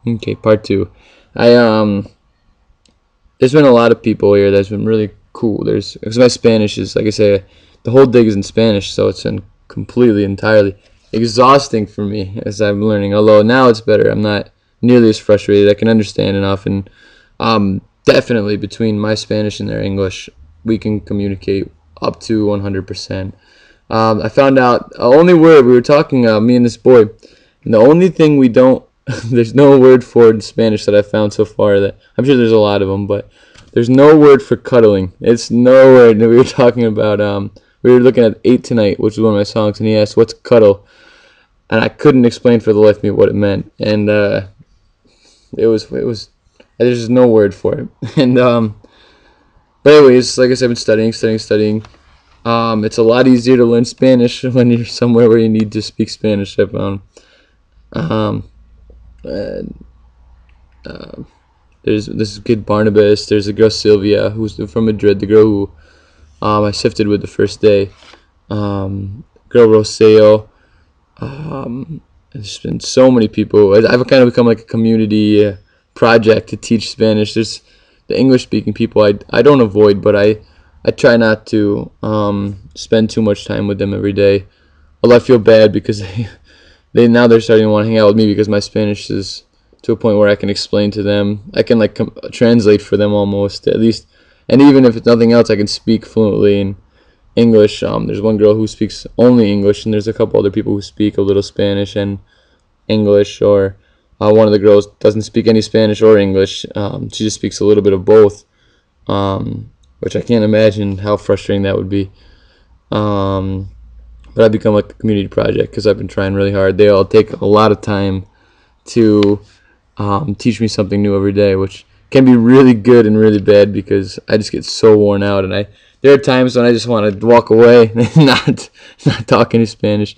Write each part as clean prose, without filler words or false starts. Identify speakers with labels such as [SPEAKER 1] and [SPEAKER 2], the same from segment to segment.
[SPEAKER 1] Okay, part two. I There's been a lot of people here that's been really cool. There's because my Spanish is, like I say, the whole dig is in Spanish, so it's been completely entirely exhausting for me as I'm learning. Although now it's better. I'm not nearly as frustrated. I can understand enough, and definitely between my Spanish and their English, we can communicate up to 100%. I found out the only word we were talking, me and this boy, and the only thing we don't, there's no word for it in Spanish that I found so far. That I'm sure there's a lot of them, but there's no word for cuddling. It's no word. We were talking about, we were looking at 8 Tonight, which is one of my songs, and he asked, "What's cuddle?" And I couldn't explain for the life of me what it meant, and it was there's just no word for it. And but anyways, like I said, I've been studying. It's a lot easier to learn Spanish when you're somewhere where you need to speak Spanish, I found. Um, and, there's this kid Barnabas. There's a girl Sylvia who's from Madrid. The girl who I sifted with the first day. Girl Roseo. There's been so many people. I've kind of become like a community project to teach Spanish. There's the English speaking people I don't avoid, but I try not to spend too much time with them every day. Although I feel bad because they're starting to want to hang out with me because my Spanish is to a point where I can explain to them. I can like translate for them almost at least, and even if it's nothing else, I can speak fluently in English. There's one girl who speaks only English, and there's a couple other people who speak a little Spanish and English. Or one of the girls doesn't speak any Spanish or English. She just speaks a little bit of both, which I can't imagine how frustrating that would be. But I've become like a community project because I've been trying really hard. They all take a lot of time to teach me something new every day, which can be really good and really bad because I just get so worn out, and there are times when I just want to walk away and not talk any Spanish,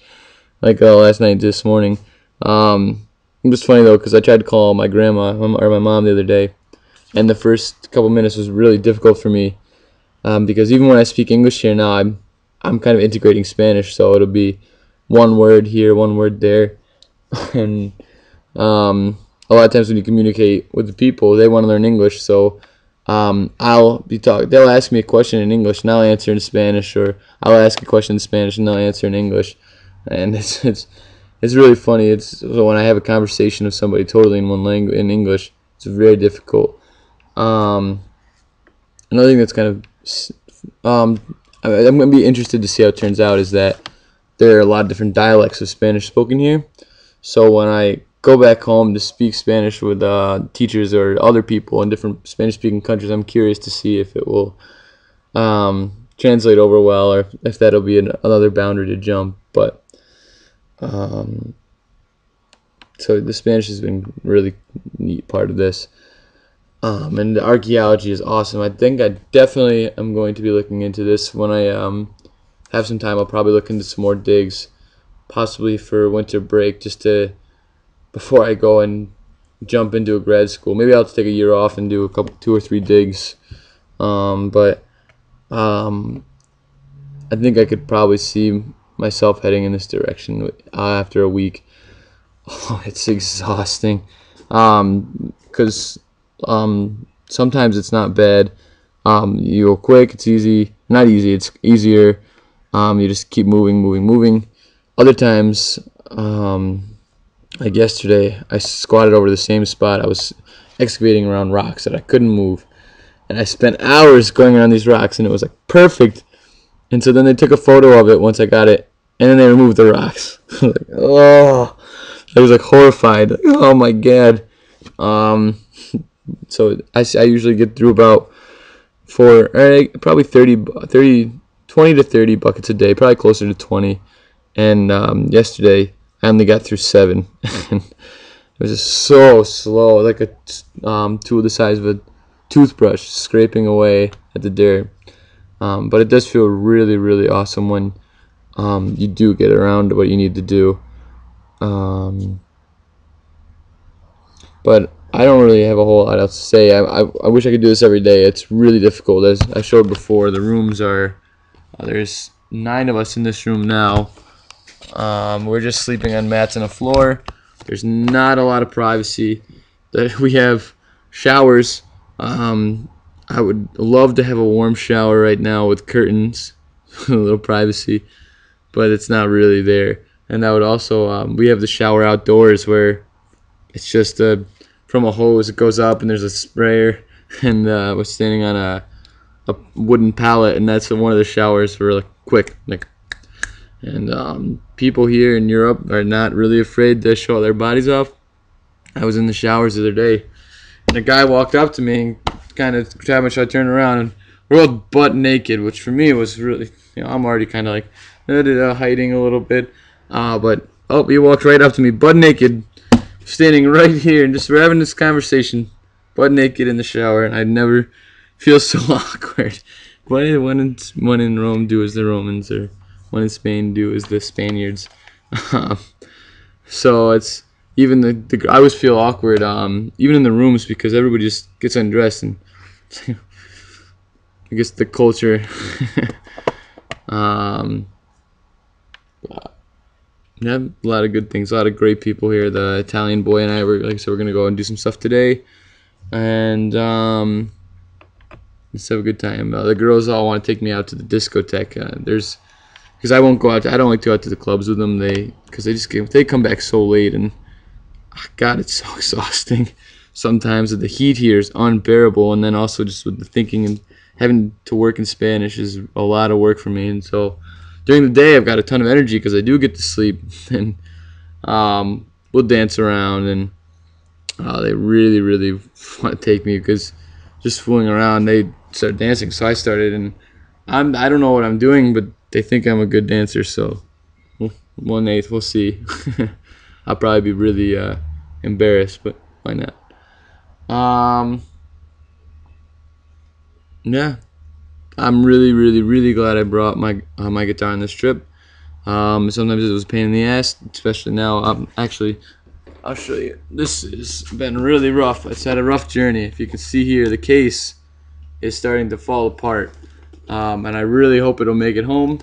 [SPEAKER 1] like last night, this morning. It was funny though because I tried to call my grandma or my mom the other day, and the first couple minutes was really difficult for me because even when I speak English here now, I'm kind of integrating Spanish, so it'll be one word here, one word there, and a lot of times when you communicate with the people, they want to learn English, so they'll ask me a question in English and I'll answer in Spanish, or I'll ask a question in Spanish and they'll answer in English, and it's really funny. So when I have a conversation with somebody totally in one language in English, it's very difficult. Another thing that's kind of I'm going to be interested to see how it turns out is that there are a lot of different dialects of Spanish spoken here. So when I go back home to speak Spanish with teachers or other people in different Spanish-speaking countries, I'm curious to see if it will translate over well, or if that'll be another boundary to jump. But so the Spanish has been a really neat part of this. And the archaeology is awesome. I think I definitely am going to be looking into this when I have some time. I'll probably look into some more digs, possibly for winter break, before I go and jump into a grad school. Maybe I'll take a year off and do 2 or 3 digs. But I think I could probably see myself heading in this direction after a week. Oh, it's exhausting. Because sometimes it's not bad. You go quick, it's easy. Not easy, it's easier. You just keep moving. Other times, like yesterday, I squatted over the same spot. I was excavating around rocks that I couldn't move. And I spent hours going around these rocks, and it was like perfect. And so then they took a photo of it once I got it, and then they removed the rocks. Like, oh, I was like horrified. Like, oh my God. So I usually get through about probably 20 to 30 buckets a day, probably closer to 20. And yesterday I only got through 7. And it was just so slow, like a tool the size of a toothbrush scraping away at the dirt. But it does feel really, really awesome when you do get around to what you need to do. But I don't really have a whole lot else to say. I wish I could do this every day. It's really difficult. As I showed before, the rooms are, there's 9 of us in this room now. We're just sleeping on mats on the floor. There's not a lot of privacy. that we have showers. I would love to have a warm shower right now with curtains, a little privacy, but it's not really there. And I would also, we have the shower outdoors where it's just from a hose. It goes up and there's a sprayer, and we're standing on a wooden pallet, and that's one of the showers for like quick, like. And people here in Europe are not really afraid to show their bodies off. I was in the showers the other day, and a guy walked up to me and kind of grabbed me, so I turned around, and we're all butt naked, which for me was really, I'm already kind of like hiding a little bit. But he walked right up to me, butt naked, standing right here, and just we're having this conversation, butt naked in the shower, and I'd never feel so awkward. When in Rome, do as the Romans, or when in Spain, do as the Spaniards. So it's even I always feel awkward, even in the rooms, because everybody just gets undressed, and I guess the culture. Yeah, a lot of good things, a lot of great people here. The Italian boy and I were, like I said, we're gonna go and do some stuff today, and let's have a good time. The girls all want to take me out to the discotheque. Because I won't go out. I don't like to go out to the clubs with them. Because they come back so late, and God, it's so exhausting. Sometimes the heat here is unbearable, and then also just with the thinking and having to work in Spanish is a lot of work for me. And so during the day, I've got a ton of energy because I do get to sleep, and we'll dance around, and they really, really want to take me because just fooling around, they start dancing. So I started, and I don't know what I'm doing, but they think I'm a good dancer. So 1/8, we'll see. I'll probably be really embarrassed, but why not? Yeah, I'm really, really, really glad I brought my guitar on this trip. Sometimes it was a pain in the ass, especially now. Actually, I'll show you. This has been really rough. It's had a rough journey. If you can see here, the case is starting to fall apart, and I really hope it'll make it home.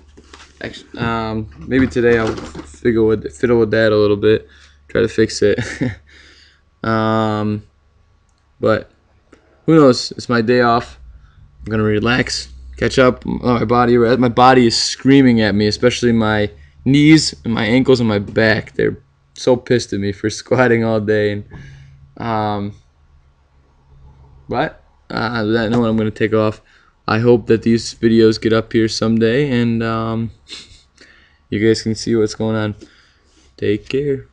[SPEAKER 1] Actually, maybe today I'll fiddle with that a little bit, try to fix it. But who knows? It's my day off. I'm gonna relax, catch up. My body is screaming at me, especially my knees and my ankles and my back. They're so pissed at me for squatting all day. And but I know I'm gonna take off. I hope that these videos get up here someday, and you guys can see what's going on. Take care.